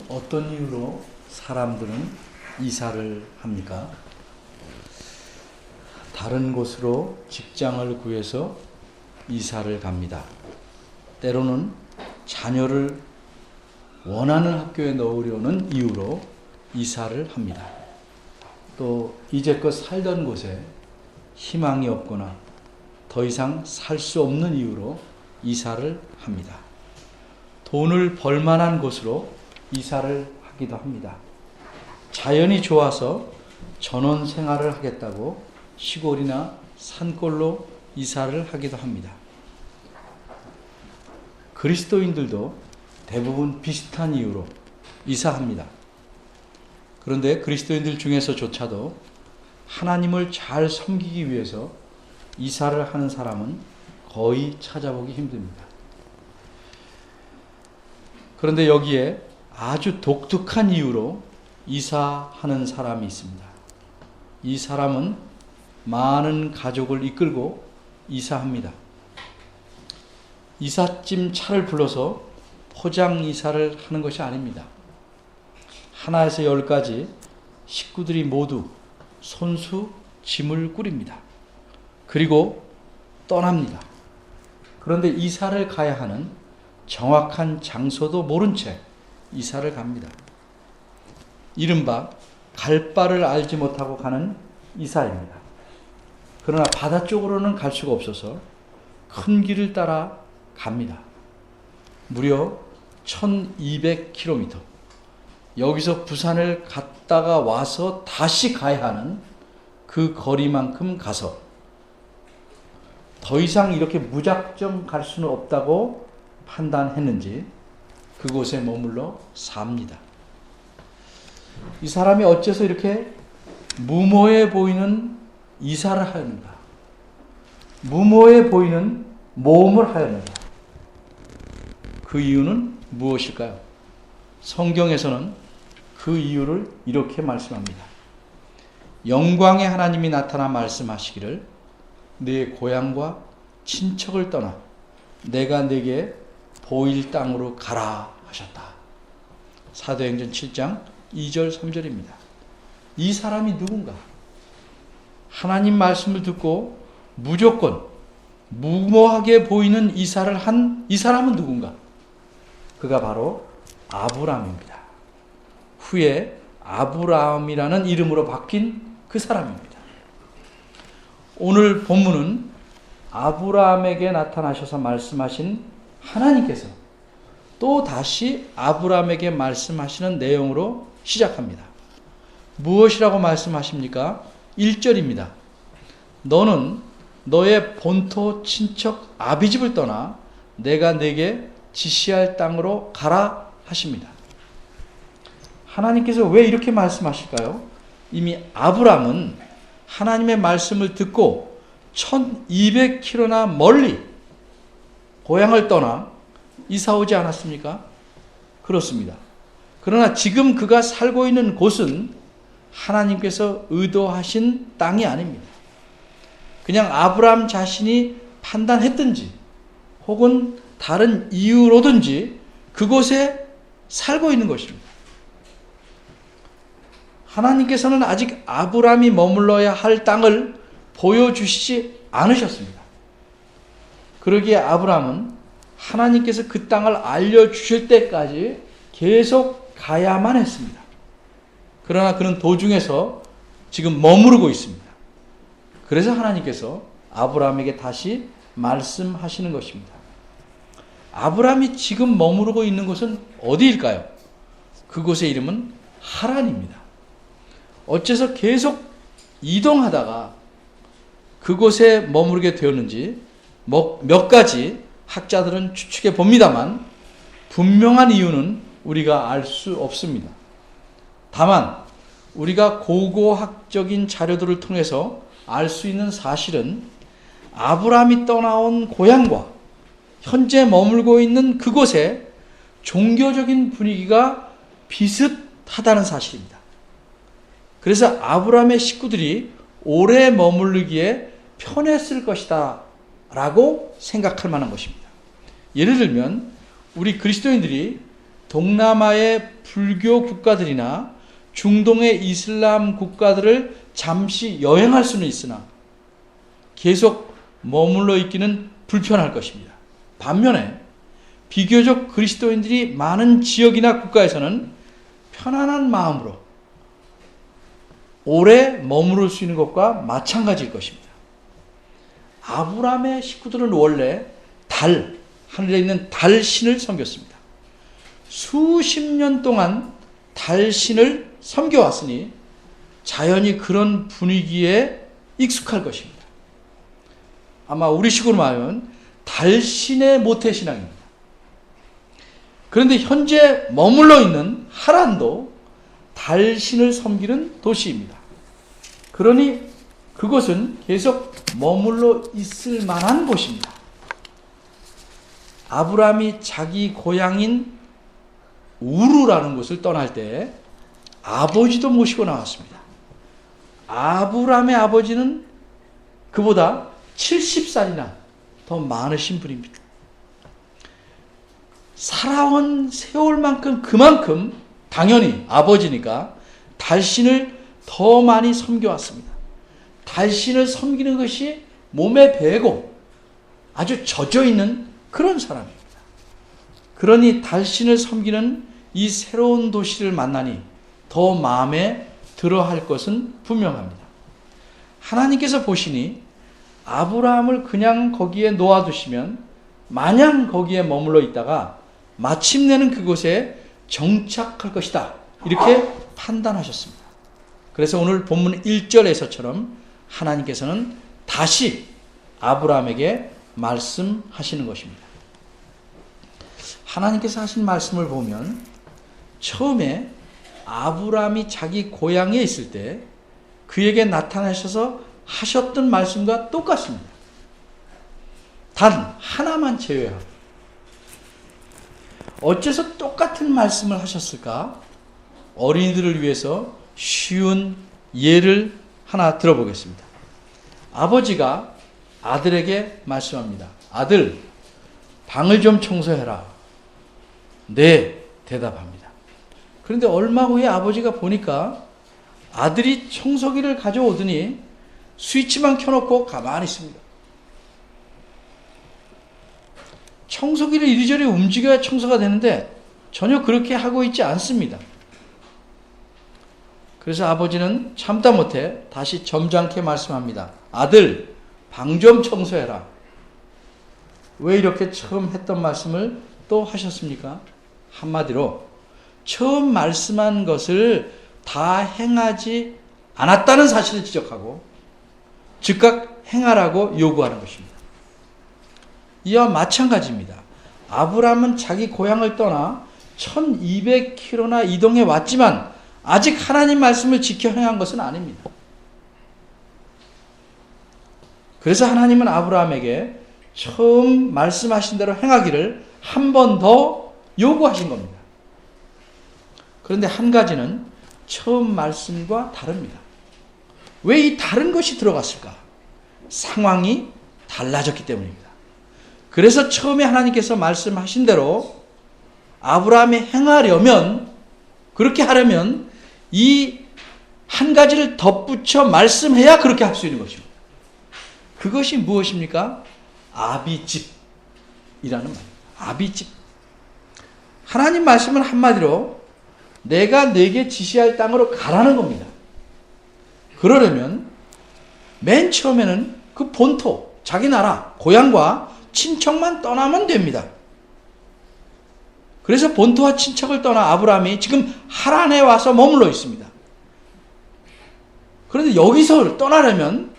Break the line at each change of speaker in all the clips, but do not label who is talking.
어떤 이유로 사람들은 이사를 합니까? 다른 곳으로 직장을 구해서 이사를 갑니다. 때로는 자녀를 원하는 학교에 넣으려는 이유로 이사를 합니다. 또 이제껏 살던 곳에 희망이 없거나 더 이상 살 수 없는 이유로 이사를 합니다. 돈을 벌 만한 곳으로 이사를 하기도 합니다. 자연이 좋아서 전원 생활을 하겠다고 시골이나 산골로 이사를 하기도 합니다. 그리스도인들도 대부분 비슷한 이유로 이사합니다. 그런데 그리스도인들 중에서조차도 하나님을 잘 섬기기 위해서 이사를 하는 사람은 거의 찾아보기 힘듭니다. 그런데 여기에 아주 독특한 이유로 이사하는 사람이 있습니다. 이 사람은 많은 가족을 이끌고 이사합니다. 이삿짐 차를 불러서 포장 이사를 하는 것이 아닙니다. 하나에서 10까지 식구들이 모두 손수 짐을 꾸립니다. 그리고 떠납니다. 그런데 이사를 가야 하는 정확한 장소도 모른 채 이사를 갑니다. 이른바 갈 바를 알지 못하고 가는 이사입니다. 그러나 바다 쪽으로는 갈 수가 없어서 큰 길을 따라 갑니다. 무려 1200km. 여기서 부산을 갔다가 와서 다시 가야 하는 그 거리만큼 가서 더 이상 이렇게 무작정 갈 수는 없다고 판단했는지 그곳에 머물러 삽니다. 이 사람이 어째서 이렇게 무모해 보이는 이사를 하였는가? 무모해 보이는 모험을 하였는가? 그 이유는 무엇일까요? 성경에서는 그 이유를 이렇게 말씀합니다. 영광의 하나님이 나타나 말씀하시기를 내 고향과 친척을 떠나 내가 내게 보일 땅으로 가라 하셨다. 사도행전 7장 2절 3절입니다. 이 사람이 누군가? 하나님 말씀을 듣고 무조건 무모하게 보이는 이사를 한 이 사람은 누군가? 그가 바로 아브라함입니다. 후에 아브라함이라는 이름으로 바뀐 그 사람입니다. 오늘 본문은 아브라함에게 나타나셔서 말씀하신 하나님께서 또 다시 아브라함에게 말씀하시는 내용으로 시작합니다. 무엇이라고 말씀하십니까? 1절입니다. 너는 너의 본토 친척 아비집을 떠나 내가 네게 지시할 땅으로 가라 하십니다. 하나님께서 왜 이렇게 말씀하실까요? 이미 아브라함은 하나님의 말씀을 듣고 1200km나 멀리 고향을 떠나 이사 오지 않았습니까? 그렇습니다. 그러나 지금 그가 살고 있는 곳은 하나님께서 의도하신 땅이 아닙니다. 그냥 아브라함 자신이 판단했든지 혹은 다른 이유로든지 그곳에 살고 있는 것입니다. 하나님께서는 아직 아브라함이 머물러야 할 땅을 보여주시지 않으셨습니다. 그러기에 아브라함은 하나님께서 그 땅을 알려주실 때까지 계속 가야만 했습니다. 그러나 그는 도중에서 지금 머무르고 있습니다. 그래서 하나님께서 아브라함에게 다시 말씀하시는 것입니다. 아브라함이 지금 머무르고 있는 곳은 어디일까요? 그곳의 이름은 하란입니다. 어째서 계속 이동하다가 그곳에 머무르게 되었는지 몇 가지 학자들은 추측해 봅니다만 분명한 이유는 우리가 알 수 없습니다. 다만 우리가 고고학적인 자료들을 통해서 알 수 있는 사실은 아브라함이 떠나온 고향과 현재 머물고 있는 그곳에 종교적인 분위기가 비슷하다는 사실입니다. 그래서 아브라함의 식구들이 오래 머무르기에 편했을 것이다 라고 생각할 만한 것입니다. 예를 들면 우리 그리스도인들이 동남아의 불교 국가들이나 중동의 이슬람 국가들을 잠시 여행할 수는 있으나 계속 머물러 있기는 불편할 것입니다. 반면에 비교적 그리스도인들이 많은 지역이나 국가에서는 편안한 마음으로 오래 머무를 수 있는 것과 마찬가지일 것입니다. 아브라함의 식구들은 원래 하늘에 있는 달 신을 섬겼습니다. 수십 년 동안 달 신을 섬겨왔으니 자연히 그런 분위기에 익숙할 것입니다. 아마 우리식으로 말하면 달 신의 모태신앙입니다. 그런데 현재 머물러 있는 하란도 달 신을 섬기는 도시입니다. 그러니 그곳은 계속 머물러 있을 만한 곳입니다. 아브라함이 자기 고향인 우르라는 곳을 떠날 때 아버지도 모시고 나왔습니다. 아브라함의 아버지는 그보다 70살이나 더 많으신 분입니다. 살아온 세월만큼 그만큼 당연히 아버지니까 달신을 더 많이 섬겨왔습니다. 달신을 섬기는 것이 몸에 배고 아주 젖어있는 그런 사람입니다. 그러니 달신을 섬기는 이 새로운 도시를 만나니 더 마음에 들어할 것은 분명합니다. 하나님께서 보시니 아브라함을 그냥 거기에 놓아두시면 마냥 거기에 머물러 있다가 마침내는 그곳에 정착할 것이다. 이렇게 판단하셨습니다. 그래서 오늘 본문 1절에서처럼 하나님께서는 다시 아브라함에게 말씀하시는 것입니다. 하나님께서 하신 말씀을 보면 처음에 아브라함이 자기 고향에 있을 때 그에게 나타나셔서 하셨던 말씀과 똑같습니다. 단 하나만 제외하고. 어째서 똑같은 말씀을 하셨을까? 어린이들을 위해서 쉬운 예를 하나 들어보겠습니다. 아버지가 아들에게 말씀합니다. 아들, 방을 좀 청소해라. 네, 대답합니다. 그런데 얼마 후에 아버지가 보니까 아들이 청소기를 가져오더니 스위치만 켜놓고 가만히 있습니다. 청소기를 이리저리 움직여야 청소가 되는데 전혀 그렇게 하고 있지 않습니다. 그래서 아버지는 참다 못해 다시 점잖게 말씀합니다. 아들, 방 좀 청소해라. 왜 이렇게 처음 했던 말씀을 또 하셨습니까? 한마디로 처음 말씀한 것을 다 행하지 않았다는 사실을 지적하고 즉각 행하라고 요구하는 것입니다. 이와 마찬가지입니다. 아브라함은 자기 고향을 떠나 1200km나 이동해 왔지만 아직 하나님 말씀을 지켜 행한 것은 아닙니다. 그래서 하나님은 아브라함에게 처음 말씀하신 대로 행하기를 한 번 더 요구하신 겁니다. 그런데 한 가지는 처음 말씀과 다릅니다. 왜 이 다른 것이 들어갔을까? 상황이 달라졌기 때문입니다. 그래서 처음에 하나님께서 말씀하신 대로 아브라함이 행하려면, 그렇게 하려면 이 한 가지를 덧붙여 말씀해야 그렇게 할 수 있는 것입니다. 그것이 무엇입니까? 아비집이라는 말입니다. 아비집. 하나님 말씀은 한마디로 내가 네게 지시할 땅으로 가라는 겁니다. 그러려면 맨 처음에는 그 본토, 자기 나라, 고향과 친척만 떠나면 됩니다. 그래서 본토와 친척을 떠나 아브라함이 지금 하란에 와서 머물러 있습니다. 그런데 여기서 떠나려면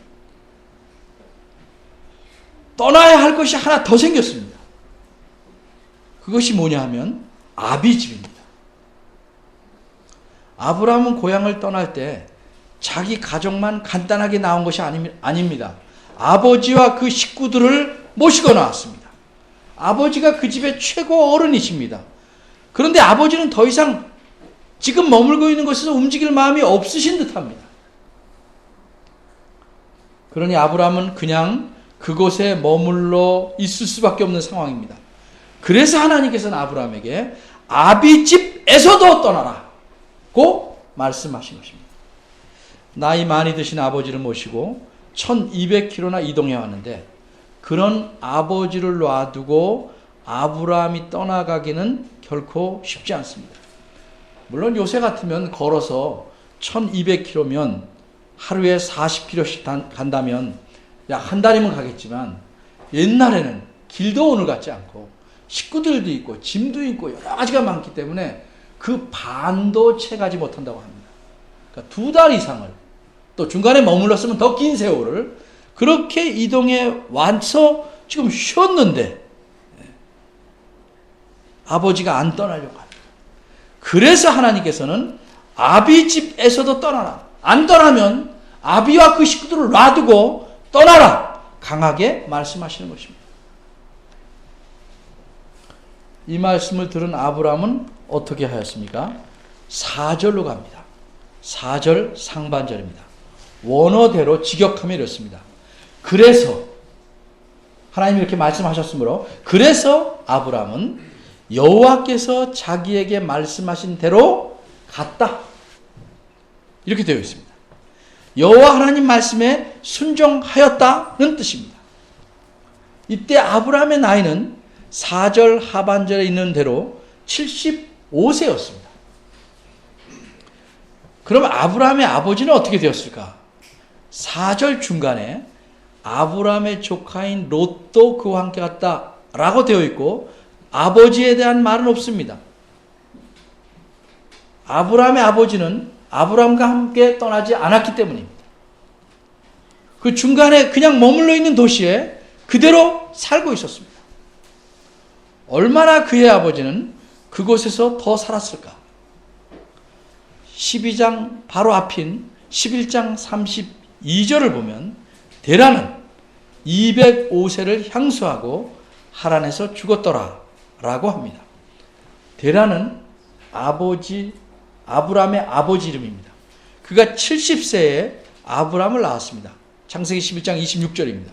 떠나야 할 것이 하나 더 생겼습니다. 그것이 뭐냐 하면 아비집입니다. 아브라함은 고향을 떠날 때 자기 가족만 간단하게 나온 것이 아닙니다. 아버지와 그 식구들을 모시고 나왔습니다. 아버지가 그 집의 최고 어른이십니다. 그런데 아버지는 더 이상 지금 머물고 있는 곳에서 움직일 마음이 없으신 듯합니다. 그러니 아브라함은 그냥 그곳에 머물러 있을 수밖에 없는 상황입니다. 그래서 하나님께서는 아브라함에게 아비 집에서도 떠나라 고 말씀하신 것입니다. 나이 많이 드신 아버지를 모시고 1200km나 이동해 왔는데 그런 아버지를 놔두고 아브라함이 떠나가기는 결코 쉽지 않습니다. 물론 요새 같으면 걸어서 1200km면 하루에 40km씩 간다면 약 한 달이면 가겠지만 옛날에는 길도 오늘 같지 않고 식구들도 있고 짐도 있고 여러 가지가 많기 때문에 그 반도 채가지 못한다고 합니다. 그러니까 2달 이상을 또 중간에 머물렀으면 더 긴 세월을 그렇게 이동해 와서 지금 쉬었는데 아버지가 안 떠나려고 합니다. 그래서 하나님께서는 아비 집에서도 떠나라. 안 떠나면 아비와 그 식구들을 놔두고 떠나라. 강하게 말씀하시는 것입니다. 이 말씀을 들은 아브라함은 어떻게 하였습니까? 4절로 갑니다. 4절 상반절입니다. 원어대로 직역하면 이렇습니다. 그래서 하나님이 이렇게 말씀하셨으므로 그래서 아브라함은 여호와께서 자기에게 말씀하신 대로 갔다. 이렇게 되어 있습니다. 여호와 하나님 말씀에 순종하였다는 뜻입니다. 이때 아브라함의 나이는 4절 하반절에 있는 대로 75세였습니다. 그럼 아브라함의 아버지는 어떻게 되었을까? 4절 중간에 아브라함의 조카인 롯도 그와 함께 갔다라고 되어 있고 아버지에 대한 말은 없습니다. 아브라함의 아버지는 아브라함과 함께 떠나지 않았기 때문입니다. 그 중간에 그냥 머물러 있는 도시에 그대로 살고 있었습니다. 얼마나 그의 아버지는 그곳에서 더 살았을까? 12장 바로 앞인 11장 32절을 보면 데라는 205세를 향수하고 하란에서 죽었더라 라고 합니다. 데라는 아브라함의 아버지 이름입니다. 그가 70세에 아브라함을 낳았습니다. 창세기 11장 26절입니다.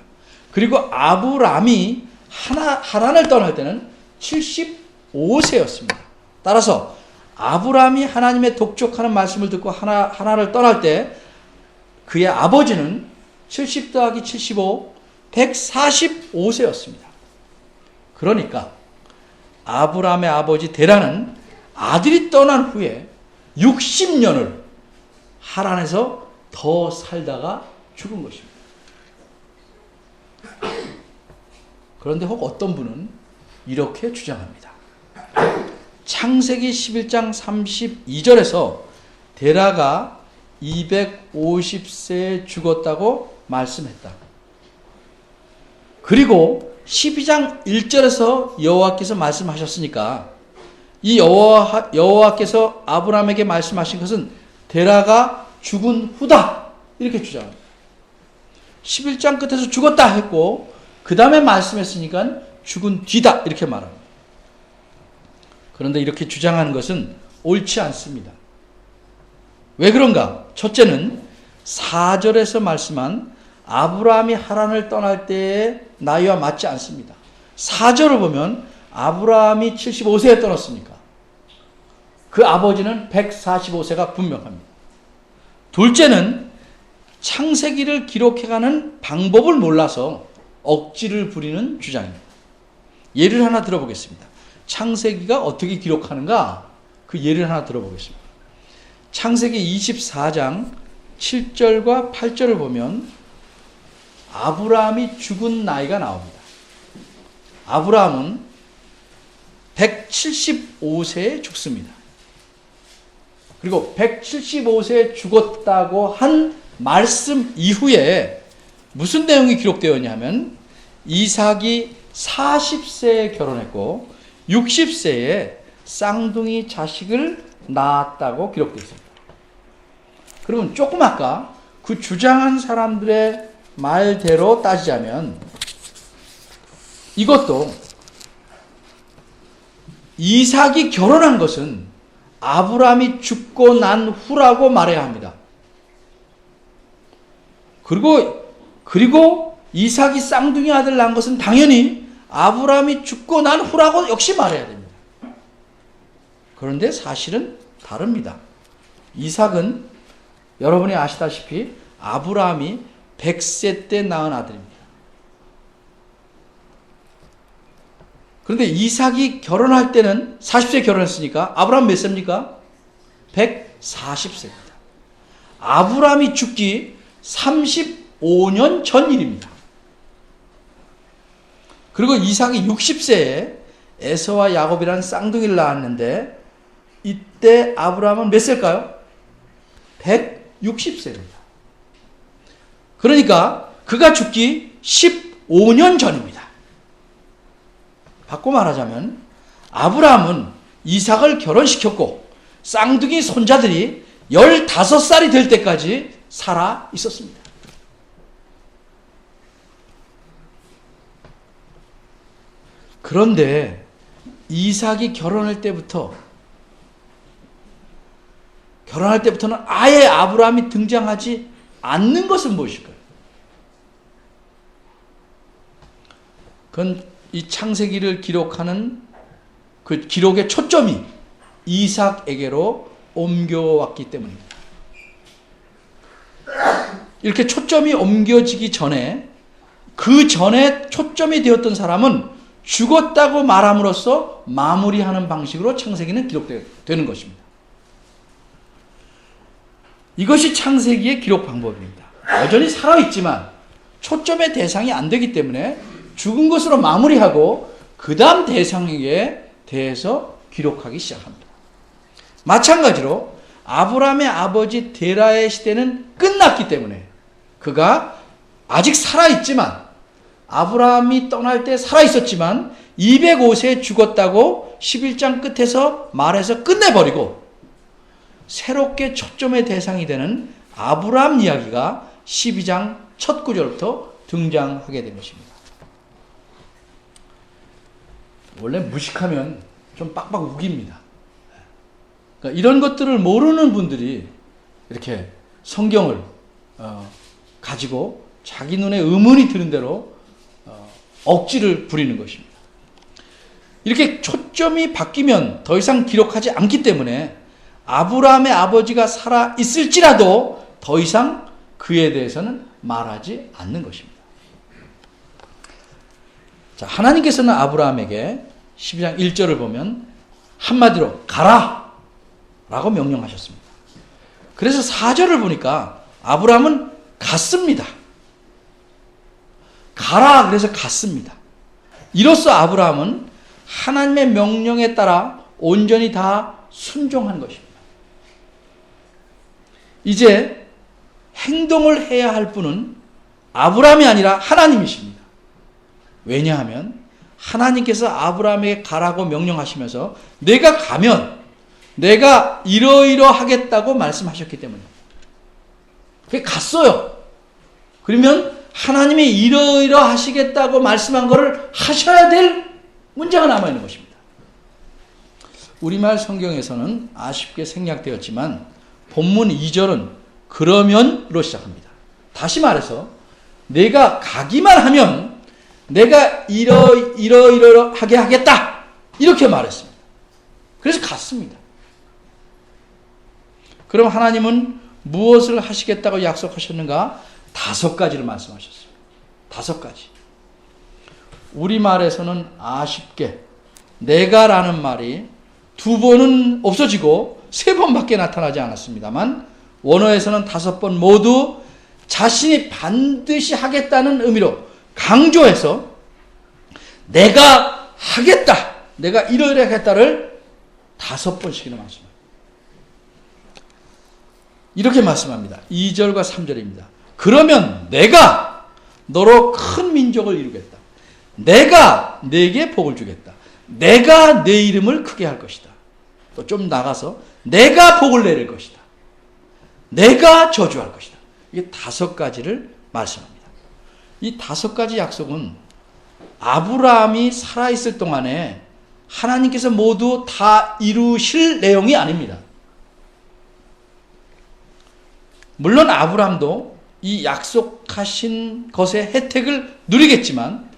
그리고 아브라함이 하란을 떠날 때는 75세였습니다. 따라서 아브라함이 하나님의 독촉하는 말씀을 듣고 하란을 떠날 때 그의 아버지는 70 더하기 75, 145세였습니다. 그러니까 아브라함의 아버지 데라는 아들이 떠난 후에 60년을 하란에서 더 살다가 죽은 것입니다. 그런데 혹 어떤 분은 이렇게 주장합니다. 창세기 11장 32절에서 데라가 250세에 죽었다고 말씀했다. 그리고 12장 1절에서 여호와께서 말씀하셨으니까 이 여호와께서 아브라함에게 말씀하신 것은 데라가 죽은 후다. 이렇게 주장합니다. 11장 끝에서 죽었다 했고 그 다음에 말씀했으니까 죽은 뒤다. 이렇게 말합니다. 그런데 이렇게 주장하는 것은 옳지 않습니다. 왜 그런가? 첫째는 4절에서 말씀한 아브라함이 하란을 떠날 때의 나이와 맞지 않습니다. 4절을 보면 아브라함이 75세에 떠났으니까 그 아버지는 145세가 분명합니다. 둘째는 창세기를 기록해가는 방법을 몰라서 억지를 부리는 주장입니다. 예를 하나 들어보겠습니다. 창세기가 어떻게 기록하는가? 그 예를 하나 들어보겠습니다. 창세기 24장 7절과 8절을 보면 아브라함이 죽은 나이가 나옵니다. 아브라함은 175세에 죽습니다. 그리고 175세에 죽었다고 한 말씀 이후에 무슨 내용이 기록되었냐면 이삭이 40세에 결혼했고 60세에 쌍둥이 자식을 낳았다고 기록되어 있습니다. 그러면 조금 아까 그 주장한 사람들의 말대로 따지자면 이것도 이삭이 결혼한 것은 아브라함이 죽고 난 후라고 말해야 합니다. 그리고 이삭이 쌍둥이 아들 낳은 것은 당연히 아브라함이 죽고 난 후라고 역시 말해야 됩니다. 그런데 사실은 다릅니다. 이삭은 여러분이 아시다시피 아브라함이 100세 때 낳은 아들입니다. 그런데 이삭이 결혼할 때는 40세 결혼했으니까 아브라함 몇 세입니까? 140세입니다. 아브라함이 죽기 35년 전 일입니다. 그리고 이삭이 60세에 에서와 야곱이라는 쌍둥이를 낳았는데 이때 아브라함은 몇 세일까요? 160세입니다. 그러니까 그가 죽기 15년 전입니다. 바꿔 말하자면 아브라함은 이삭을 결혼시켰고 쌍둥이 손자들이 15살이 될 때까지 살아 있었습니다. 그런데 이삭이 결혼할 때부터는 아예 아브라함이 등장하지 않는 것은 무엇일까요? 그건 이 창세기를 기록하는 그 기록의 초점이 이삭에게로 옮겨왔기 때문입니다. 이렇게 초점이 옮겨지기 전에 그 전에 초점이 되었던 사람은 죽었다고 말함으로써 마무리하는 방식으로 창세기는 기록되는 것입니다. 이것이 창세기의 기록 방법입니다. 여전히 살아있지만 초점의 대상이 안 되기 때문에 죽은 것으로 마무리하고 그 다음 대상에게 대해서 기록하기 시작합니다. 마찬가지로 아브라함의 아버지 데라의 시대는 끝났기 때문에 그가 아직 살아있지만 아브라함이 떠날 때 살아있었지만 205세에 죽었다고 11장 끝에서 말해서 끝내버리고 새롭게 초점의 대상이 되는 아브라함 이야기가 12장 첫 구절부터 등장하게 된 것입니다. 원래 무식하면 좀 빡빡 우깁니다. 그러니까 이런 것들을 모르는 분들이 이렇게 성경을 가지고 자기 눈에 의문이 드는 대로 억지를 부리는 것입니다. 이렇게 초점이 바뀌면 더 이상 기록하지 않기 때문에 아브라함의 아버지가 살아 있을지라도 더 이상 그에 대해서는 말하지 않는 것입니다. 자, 하나님께서는 아브라함에게 12장 1절을 보면 한마디로 가라! 라고 명령하셨습니다. 그래서 4절을 보니까 아브라함은 갔습니다. 가라! 그래서 갔습니다. 이로써 아브라함은 하나님의 명령에 따라 온전히 다 순종한 것입니다. 이제 행동을 해야 할 분은 아브라함이 아니라 하나님이십니다. 왜냐하면 하나님께서 아브라함에게 가라고 명령하시면서 내가 가면 내가 이러이러하겠다고 말씀하셨기 때문입니다. 그게 갔어요. 그러면 하나님이 이러이러하시겠다고 말씀한 것을 하셔야 될 문제가 남아있는 것입니다. 우리말 성경에서는 아쉽게 생략되었지만 본문 2절은 그러면으로 시작합니다. 다시 말해서 내가 가기만 하면 내가 이러이러하게 하겠다 이렇게 말했습니다. 그래서 갔습니다. 그럼 하나님은 무엇을 하시겠다고 약속하셨는가? 5가지를 말씀하셨어요. 5가지. 우리말에서는 아쉽게 내가라는 말이 2번은 없어지고 3번밖에 나타나지 않았습니다만 원어에서는 5번 모두 자신이 반드시 하겠다는 의미로 강조해서 내가 하겠다, 내가 이러이러하겠다를 5번씩이나 말씀합니다. 이렇게 말씀합니다. 2절과 3절입니다. 그러면 내가 너로 큰 민족을 이루겠다. 내가 네게 복을 주겠다. 내가 내 이름을 크게 할 것이다. 또 좀 나가서 내가 복을 내릴 것이다. 내가 저주할 것이다. 이게 5가지를 말씀합니다. 이 5가지 약속은 아브라함이 살아있을 동안에 하나님께서 모두 다 이루실 내용이 아닙니다. 물론 아브라함도 이 약속하신 것의 혜택을 누리겠지만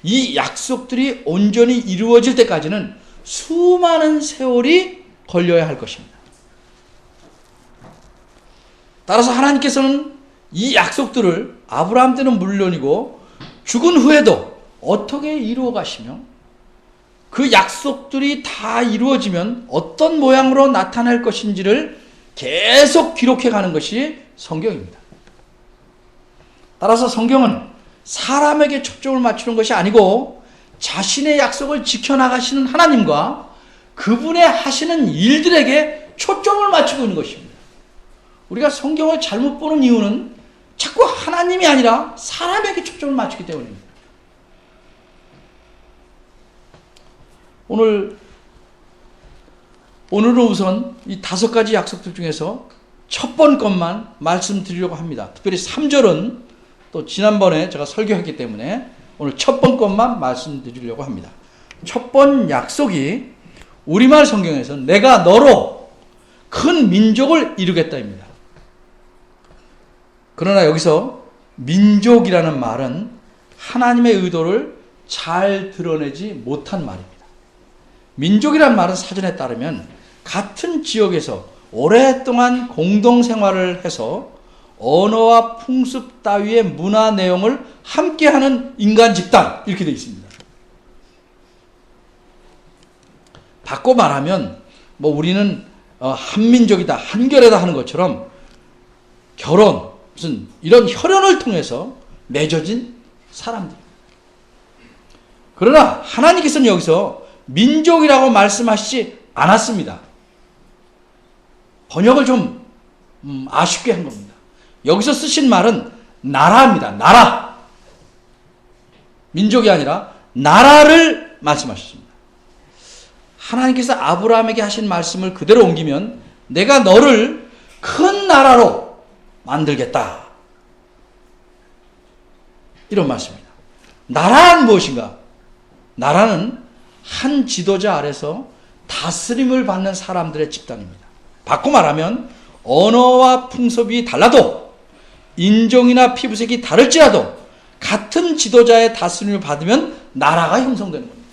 이 약속들이 온전히 이루어질 때까지는 수많은 세월이 걸려야 할 것입니다. 따라서 하나님께서는 이 약속들을 아브라함 때는 물론이고 죽은 후에도 어떻게 이루어 가시며 그 약속들이 다 이루어지면 어떤 모양으로 나타날 것인지를 계속 기록해 가는 것이 성경입니다. 따라서 성경은 사람에게 초점을 맞추는 것이 아니고 자신의 약속을 지켜나가시는 하나님과 그분의 하시는 일들에게 초점을 맞추고 있는 것입니다. 우리가 성경을 잘못 보는 이유는 자꾸 하나님이 아니라 사람에게 초점을 맞추기 때문입니다. 오늘은 우선 이 5가지 약속들 중에서 첫 번 것만 말씀드리려고 합니다. 특별히 3절은 또 지난번에 제가 설교했기 때문에 오늘 첫 번 것만 말씀드리려고 합니다. 첫 번 약속이 우리말 성경에서 내가 너로 큰 민족을 이루겠다입니다. 그러나 여기서 민족이라는 말은 하나님의 의도를 잘 드러내지 못한 말입니다. 민족이란 말은 사전에 따르면 같은 지역에서 오랫동안 공동생활을 해서 언어와 풍습 따위의 문화 내용을 함께하는 인간 집단 이렇게 되어 있습니다. 바꿔 말하면 우리는 한민족이다 한결이다 하는 것처럼 결혼 무슨 이런 혈연을 통해서 맺어진 사람들. 그러나 하나님께서는 여기서 민족이라고 말씀하시지 않았습니다. 번역을 좀 아쉽게 한 겁니다. 여기서 쓰신 말은 나라입니다. 나라. 민족이 아니라 나라를 말씀하셨습니다. 하나님께서 아브라함에게 하신 말씀을 그대로 옮기면 내가 너를 큰 나라로 만들겠다. 이런 말씀입니다. 나라는 무엇인가? 나라는 한 지도자 아래서 다스림을 받는 사람들의 집단입니다. 바꿔 말하면 언어와 풍습이 달라도 인종이나 피부색이 다를지라도 같은 지도자의 다스림을 받으면 나라가 형성되는 겁니다.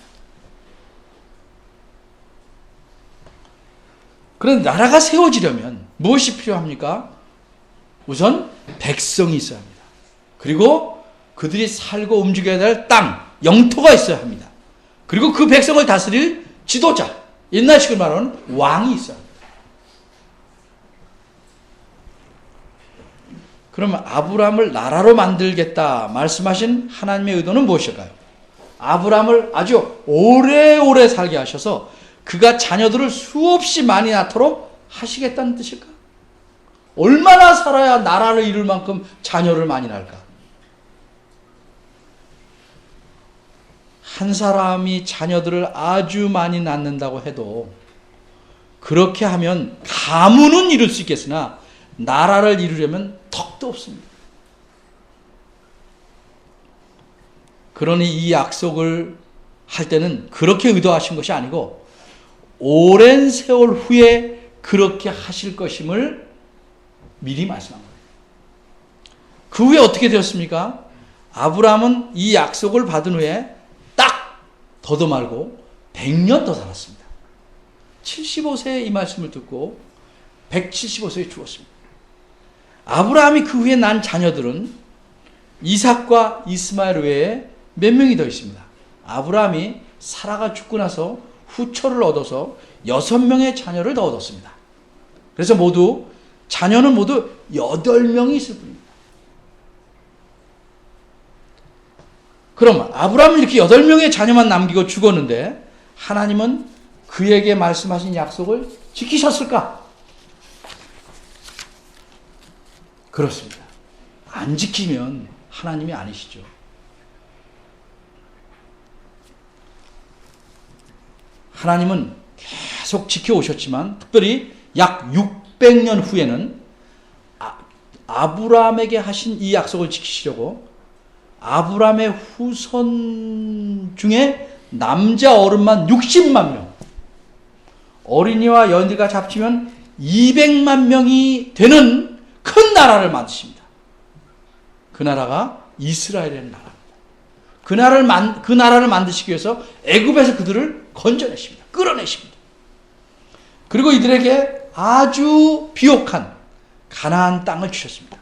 그런 나라가 세워지려면 무엇이 필요합니까? 우선 백성이 있어야 합니다. 그리고 그들이 살고 움직여야 될 땅, 영토가 있어야 합니다. 그리고 그 백성을 다스릴 지도자, 옛날식으로 말하는 왕이 있어야 합니다. 그러면 아브라함을 나라로 만들겠다 말씀하신 하나님의 의도는 무엇일까요? 아브라함을 아주 오래오래 살게 하셔서 그가 자녀들을 수없이 많이 낳도록 하시겠다는 뜻일까? 얼마나 살아야 나라를 이룰 만큼 자녀를 많이 낳을까? 한 사람이 자녀들을 아주 많이 낳는다고 해도 그렇게 하면 가문은 이룰 수 있겠으나 나라를 이루려면 턱도 없습니다. 그러니 이 약속을 할 때는 그렇게 의도하신 것이 아니고 오랜 세월 후에 그렇게 하실 것임을 미리 말씀한 거예요. 그 후에 어떻게 되었습니까? 아브라함은 이 약속을 받은 후에 딱 더도 말고 100년 더 살았습니다. 75세에 이 말씀을 듣고 175세에 죽었습니다. 아브라함이 그 후에 난 자녀들은 이삭과 이스마엘 외에 몇 명이 더 있습니다. 아브라함이 사라가 죽고 나서 후처를 얻어서 6명의 자녀를 더 얻었습니다. 그래서 자녀는 모두 8명이 있을 뿐입니다. 그럼 아브라함은 이렇게 8명의 자녀만 남기고 죽었는데 하나님은 그에게 말씀하신 약속을 지키셨을까? 그렇습니다. 안 지키면 하나님이 아니시죠. 하나님은 계속 지켜오셨지만 특별히 약 600년 후에는 아브라함에게 하신 이 약속을 지키시려고 아브라함의 후손 중에 남자 어른만 60만 명, 어린이와 여인들과 합치면 200만 명이 되는 큰 나라를 만드십니다. 그 나라가 이스라엘의 나라입니다. 그 나라를 만드시기 위해서 애굽에서 그들을 건져내십니다. 끌어내십니다. 그리고 이들에게 아주 비옥한 가나안 땅을 주셨습니다.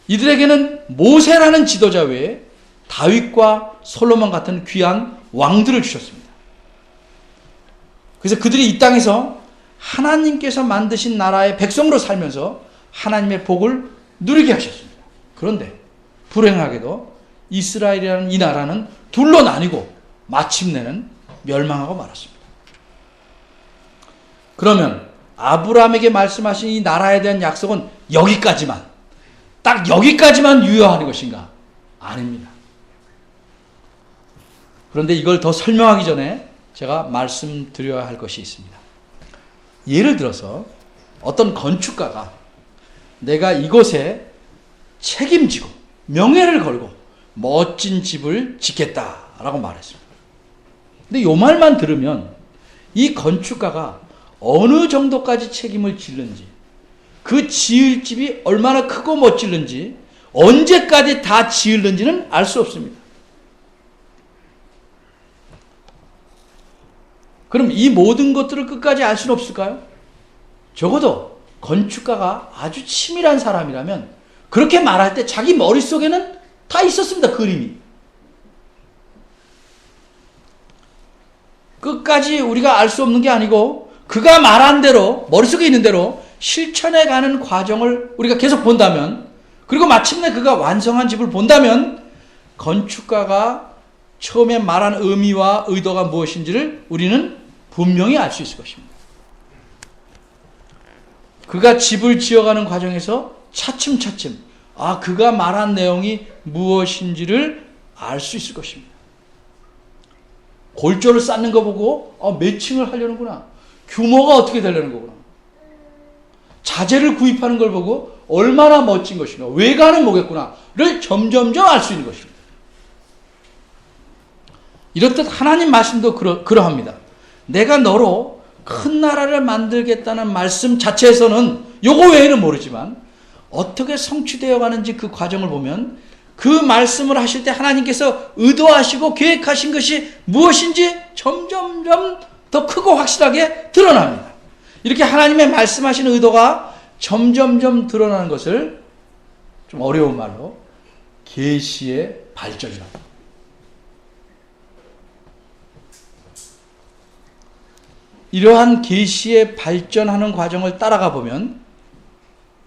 이들에게는 모세라는 지도자 외에 다윗과 솔로몬 같은 귀한 왕들을 주셨습니다. 그래서 그들이 이 땅에서 하나님께서 만드신 나라의 백성으로 살면서 하나님의 복을 누리게 하셨습니다. 그런데 불행하게도 이스라엘이라는 이 나라는 둘로 나뉘고 마침내는 멸망하고 말았습니다. 그러면 아브라함에게 말씀하신 이 나라에 대한 약속은 여기까지만, 딱 여기까지만 유효하는 것인가? 아닙니다. 그런데 이걸 더 설명하기 전에 제가 말씀드려야 할 것이 있습니다. 예를 들어서 어떤 건축가가 내가 이곳에 책임지고 명예를 걸고 멋진 집을 짓겠다라고 말했습니다. 근데 이 말만 들으면 이 건축가가 어느 정도까지 책임을 지는지, 그 지을 집이 얼마나 크고 멋질는지, 언제까지 다 지을는지는 알 수 없습니다. 그럼 이 모든 것들을 끝까지 알 수는 없을까요? 적어도 건축가가 아주 치밀한 사람이라면 그렇게 말할 때 자기 머릿속에는 다 있었습니다. 그림이. 끝까지 우리가 알 수 없는 게 아니고 그가 말한 대로, 머릿속에 있는 대로 실천해 가는 과정을 우리가 계속 본다면, 그리고 마침내 그가 완성한 집을 본다면 건축가가 처음에 말한 의미와 의도가 무엇인지를 우리는 분명히 알 수 있을 것입니다. 그가 집을 지어가는 과정에서 차츰차츰 그가 말한 내용이 무엇인지를 알 수 있을 것입니다. 골조를 쌓는 거 보고 몇 층을 하려는구나, 규모가 어떻게 되려는 거구나, 자재를 구입하는 걸 보고 얼마나 멋진 것인가, 외관은 뭐겠구나를 점점점 알 수 있는 것입니다. 이렇듯 하나님 말씀도 그러합니다. 내가 너로 큰 나라를 만들겠다는 말씀 자체에서는 요거 외에는 모르지만 어떻게 성취되어 가는지 그 과정을 보면 그 말씀을 하실 때 하나님께서 의도하시고 계획하신 것이 무엇인지 점점점 더 크고 확실하게 드러납니다. 이렇게 하나님의 말씀하신 의도가 점점점 드러나는 것을 좀 어려운 말로 계시의 발전이라고 합니다. 이러한 계시의 발전하는 과정을 따라가 보면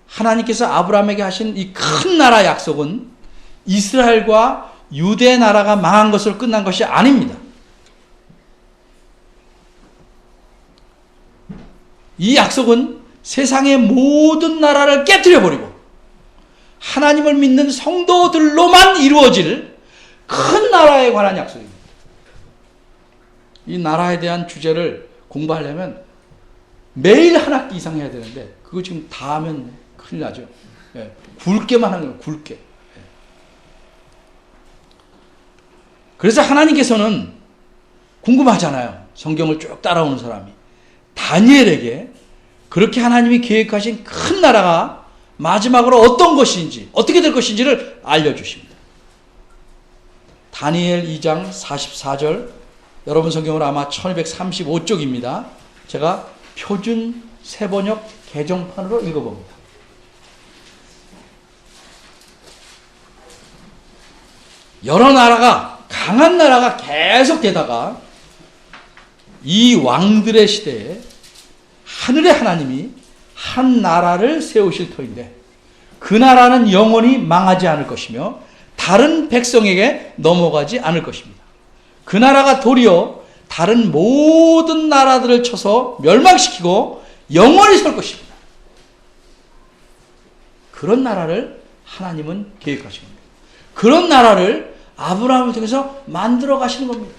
하나님께서 아브라함에게 하신 이 큰 나라 약속은 이스라엘과 유대 나라가 망한 것으로 끝난 것이 아닙니다. 이 약속은 세상의 모든 나라를 깨뜨려 버리고 하나님을 믿는 성도들로만 이루어질 큰 나라에 관한 약속입니다. 이 나라에 대한 주제를 공부하려면 매일 한 학기 이상 해야 되는데 그거 지금 다 하면 큰일 나죠. 굵게만 하는 거예요. 굵게. 그래서 하나님께서는 궁금하잖아요. 성경을 쭉 따라오는 사람이. 다니엘에게 그렇게 하나님이 계획하신 큰 나라가 마지막으로 어떤 것인지, 어떻게 될 것인지를 알려주십니다. 다니엘 2장 44절, 여러분 성경으로 아마 1235쪽입니다. 제가 표준 세번역 개정판으로 읽어봅니다. 여러 나라가, 강한 나라가 계속 되다가 이 왕들의 시대에 하늘의 하나님이 한 나라를 세우실 터인데 그 나라는 영원히 망하지 않을 것이며 다른 백성에게 넘어가지 않을 것입니다. 그 나라가 도리어 다른 모든 나라들을 쳐서 멸망시키고 영원히 설 것입니다. 그런 나라를 하나님은 계획하신 겁니다. 그런 나라를 아브라함을 통해서 만들어 가시는 겁니다.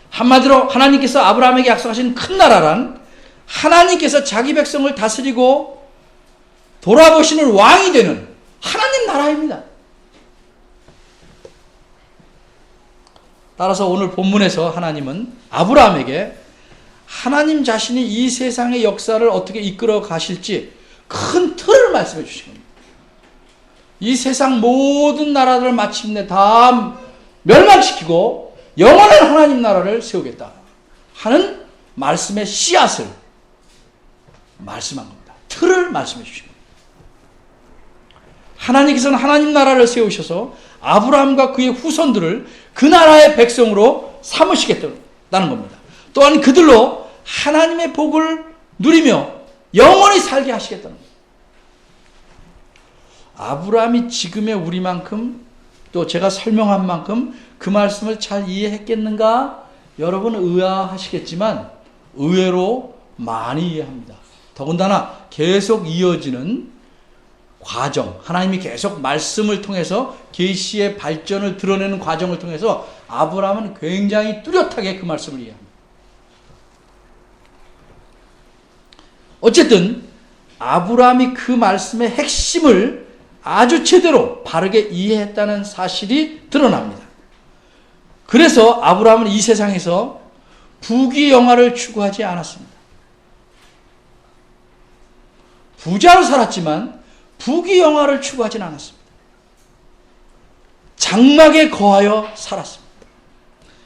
한마디로 하나님께서 아브라함에게 약속하신 큰 나라란 하나님께서 자기 백성을 다스리고 돌아보시는 왕이 되는 하나님 나라입니다. 따라서 오늘 본문에서 하나님은 아브라함에게 하나님 자신이 이 세상의 역사를 어떻게 이끌어 가실지 큰 틀을 말씀해 주신 겁니다. 이 세상 모든 나라들을 마침내 다 멸망시키고 영원한 하나님 나라를 세우겠다 하는 말씀의 씨앗을 말씀한 겁니다. 틀을 말씀해 주신 겁니다. 하나님께서는 하나님 나라를 세우셔서 아브라함과 그의 후손들을 그 나라의 백성으로 삼으시겠다는 겁니다. 또한 그들로 하나님의 복을 누리며 영원히 살게 하시겠다는 겁니다. 아브라함이 지금의 우리만큼 또 제가 설명한 만큼 그 말씀을 잘 이해했겠는가? 여러분 의아하시겠지만 의외로 많이 이해합니다. 더군다나 계속 이어지는 과정, 하나님이 계속 말씀을 통해서 계시의 발전을 드러내는 과정을 통해서 아브라함은 굉장히 뚜렷하게 그 말씀을 이해합니다. 어쨌든 아브라함이 그 말씀의 핵심을 아주 제대로 바르게 이해했다는 사실이 드러납니다. 그래서 아브라함은 이 세상에서 부귀영화를 추구하지 않았습니다. 부자로 살았지만 부귀영화를 추구하지는 않았습니다. 장막에 거하여 살았습니다.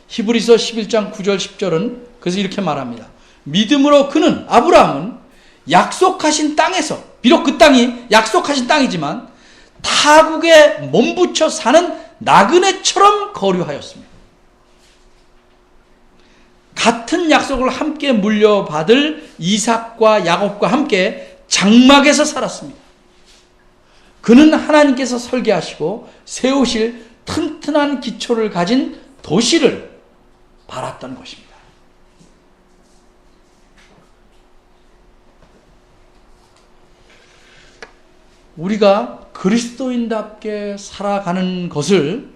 히브리서 11장 9절 10절은 그래서 이렇게 말합니다. 믿음으로 그는 아브라함은 약속하신 땅에서, 비록 그 땅이 약속하신 땅이지만 타국에 몸붙여 사는 나그네처럼 거류하였습니다. 같은 약속을 함께 물려받을 이삭과 야곱과 함께 장막에서 살았습니다. 그는 하나님께서 설계하시고 세우실 튼튼한 기초를 가진 도시를 바랐던 것입니다. 우리가 그리스도인답게 살아가는 것을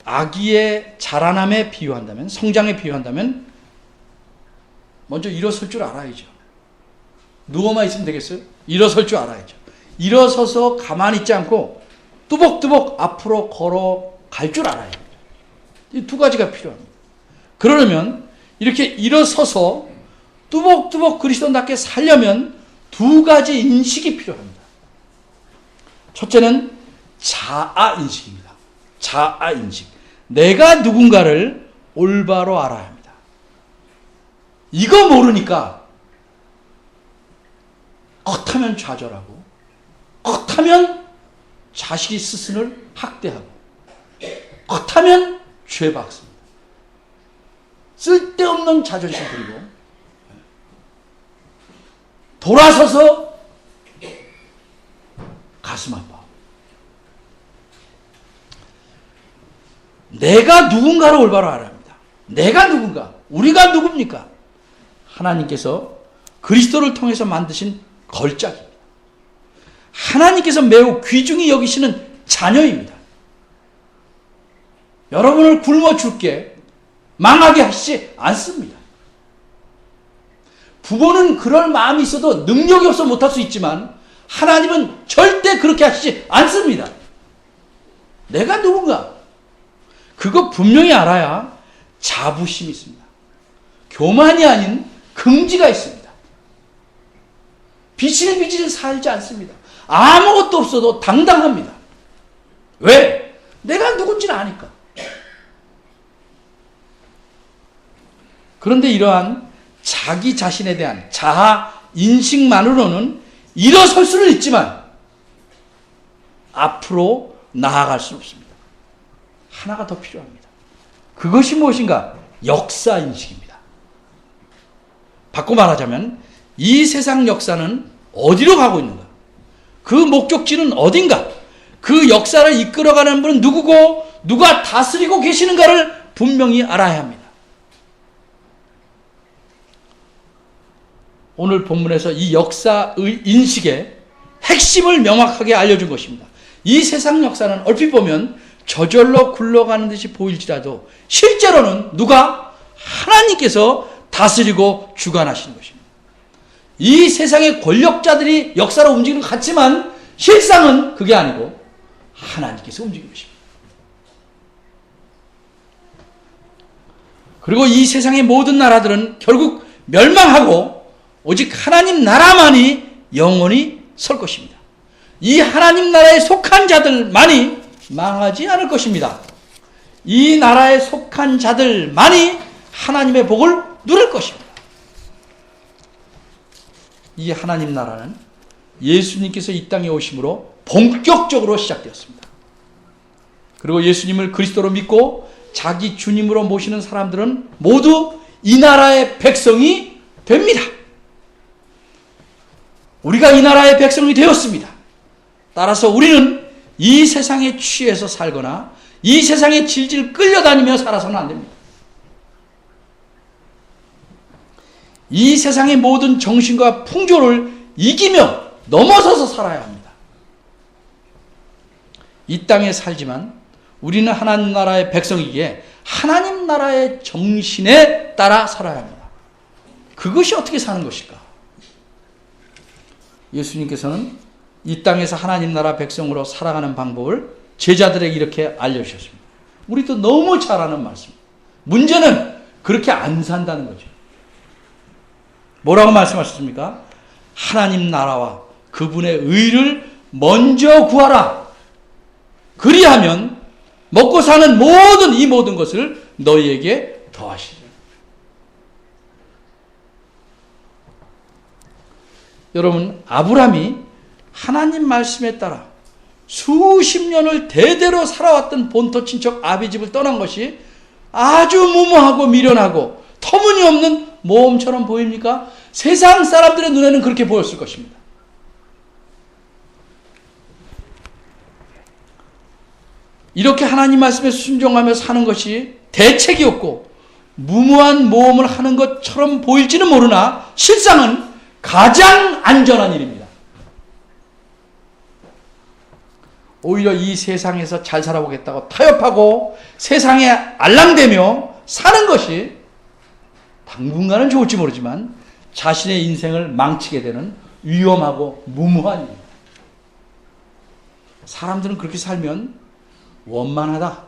아기의 자라남에 비유한다면, 성장에 비유한다면 먼저 일어설 줄 알아야죠. 누워만 있으면 되겠어요? 일어설 줄 알아야죠. 일어서서 가만히 있지 않고 뚜벅뚜벅 앞으로 걸어갈 줄 알아야 됩니다. 이 두 가지가 필요합니다. 그러려면 이렇게 일어서서 뚜벅뚜벅 그리스도인답게 살려면 두 가지 인식이 필요합니다. 첫째는 자아인식입니다. 자아인식. 내가 누군가를 올바로 알아야 합니다. 이거 모르니까 컷하면 좌절하고 컷하면 자식이 스승을 학대하고 컷하면 죄 박습니다. 쓸데없는 자존심 부리고 돌아서서 가슴 아파. 내가 누군가를 올바로 알아야 합니다. 내가 누군가, 우리가 누굽니까? 하나님께서 그리스도를 통해서 만드신 걸작입니다. 하나님께서 매우 귀중히 여기시는 자녀입니다. 여러분을 굶어 죽게 망하게 하시지 않습니다. 부모는 그럴 마음이 있어도 능력이 없어 못할 수 있지만 하나님은 절대 그렇게 하시지 않습니다. 내가 누군가 그거 분명히 알아야 자부심이 있습니다. 교만이 아닌 긍지가 있습니다. 비실비실 살지 않습니다. 아무것도 없어도 당당합니다. 왜? 내가 누군지는 아니까. 그런데 이러한 자기 자신에 대한 자아 인식만으로는 일어설 수는 있지만 앞으로 나아갈 수는 없습니다. 하나가 더 필요합니다. 그것이 무엇인가? 역사 인식입니다. 바꿔 말하자면 이 세상 역사는 어디로 가고 있는가? 그 목적지는 어딘가? 그 역사를 이끌어가는 분은 누구고 누가 다스리고 계시는가를 분명히 알아야 합니다. 오늘 본문에서 이 역사의 인식의 핵심을 명확하게 알려준 것입니다. 이 세상 역사는 얼핏 보면 저절로 굴러가는 듯이 보일지라도 실제로는 누가? 하나님께서 다스리고 주관하시는 것입니다. 이 세상의 권력자들이 역사로 움직이는 것 같지만 실상은 그게 아니고 하나님께서 움직이는 것입니다. 그리고 이 세상의 모든 나라들은 결국 멸망하고 오직 하나님 나라만이 영원히 설 것입니다. 이 하나님 나라에 속한 자들만이 망하지 않을 것입니다. 이 나라에 속한 자들만이 하나님의 복을 누릴 것입니다. 이 하나님 나라는 예수님께서 이 땅에 오심으로 본격적으로 시작되었습니다. 그리고 예수님을 그리스도로 믿고 자기 주님으로 모시는 사람들은 모두 이 나라의 백성이 됩니다. 우리가 이 나라의 백성이 되었습니다. 따라서 우리는 이 세상에 취해서 살거나 이 세상에 질질 끌려다니며 살아서는 안 됩니다. 이 세상의 모든 정신과 풍조를 이기며 넘어서서 살아야 합니다. 이 땅에 살지만 우리는 하나님 나라의 백성이기에 하나님 나라의 정신에 따라 살아야 합니다. 그것이 어떻게 사는 것일까? 예수님께서는 이 땅에서 하나님 나라 백성으로 살아가는 방법을 제자들에게 이렇게 알려주셨습니다. 우리도 너무 잘 아는 말씀. 문제는 그렇게 안 산다는 거죠. 뭐라고 말씀하셨습니까? 하나님 나라와 그분의 의를 먼저 구하라. 그리하면 먹고 사는 이 모든 것을 너희에게 더하시리라. 여러분, 아브라함이 하나님 말씀에 따라 수십 년을 대대로 살아왔던 본토 친척 아비집을 떠난 것이 아주 무모하고 미련하고 터무니없는 모험처럼 보입니까? 세상 사람들의 눈에는 그렇게 보였을 것입니다. 이렇게 하나님 말씀에 순종하며 사는 것이 대책이 없고 무모한 모험을 하는 것처럼 보일지는 모르나 실상은 가장 안전한 일입니다. 오히려 이 세상에서 잘 살아보겠다고 타협하고 세상에 알랑대며 사는 것이 당분간은 좋을지 모르지만 자신의 인생을 망치게 되는 위험하고 무모한 일입니다. 사람들은 그렇게 살면 원만하다,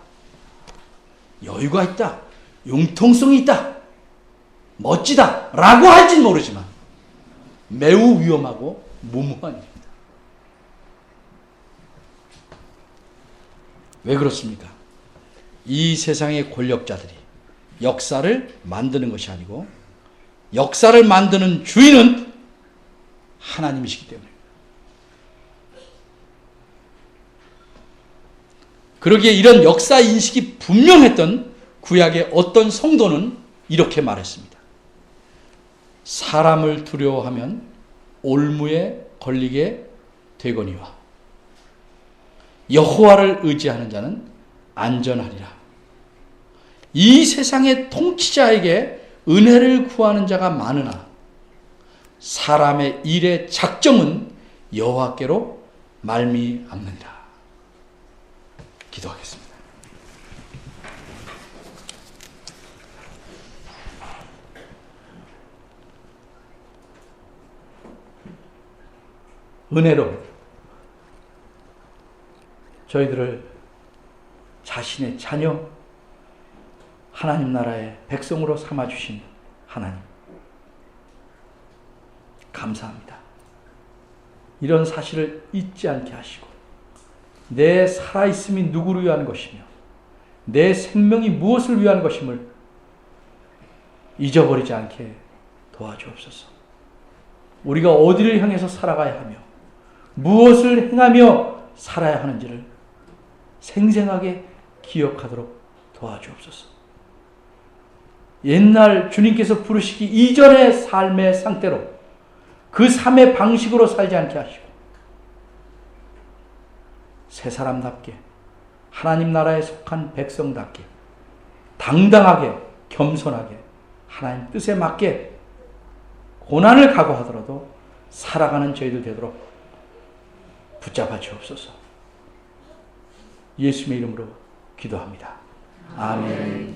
여유가 있다, 융통성이 있다, 멋지다 라고 할지는 모르지만 매우 위험하고 무모한 일입니다. 왜 그렇습니까? 이 세상의 권력자들이 역사를 만드는 것이 아니고 역사를 만드는 주인은 하나님이시기 때문입니다. 그러기에 이런 역사 인식이 분명했던 구약의 어떤 성도는 이렇게 말했습니다. 사람을 두려워하면 올무에 걸리게 되거니와 여호와를 의지하는 자는 안전하리라. 이 세상의 통치자에게 은혜를 구하는 자가 많으나 사람의 일의 작정은 여호와께로 말미암느니라. 기도하겠습니다. 은혜로 저희들을 자신의 자녀, 하나님 나라의 백성으로 삼아주신 하나님, 감사합니다. 이런 사실을 잊지 않게 하시고 내 살아있음이 누구를 위한 것이며 내 생명이 무엇을 위한 것임을 잊어버리지 않게 도와주옵소서. 우리가 어디를 향해서 살아가야 하며 무엇을 행하며 살아야 하는지를 생생하게 기억하도록 도와주옵소서. 옛날 주님께서 부르시기 이전의 삶의 상태로 그 삶의 방식으로 살지 않게 하시고 새 사람답게 하나님 나라에 속한 백성답게 당당하게 겸손하게 하나님 뜻에 맞게 고난을 각오하더라도 살아가는 저희들 되도록 붙잡아 주옵소서. 예수님의 이름으로 기도합니다. 아멘.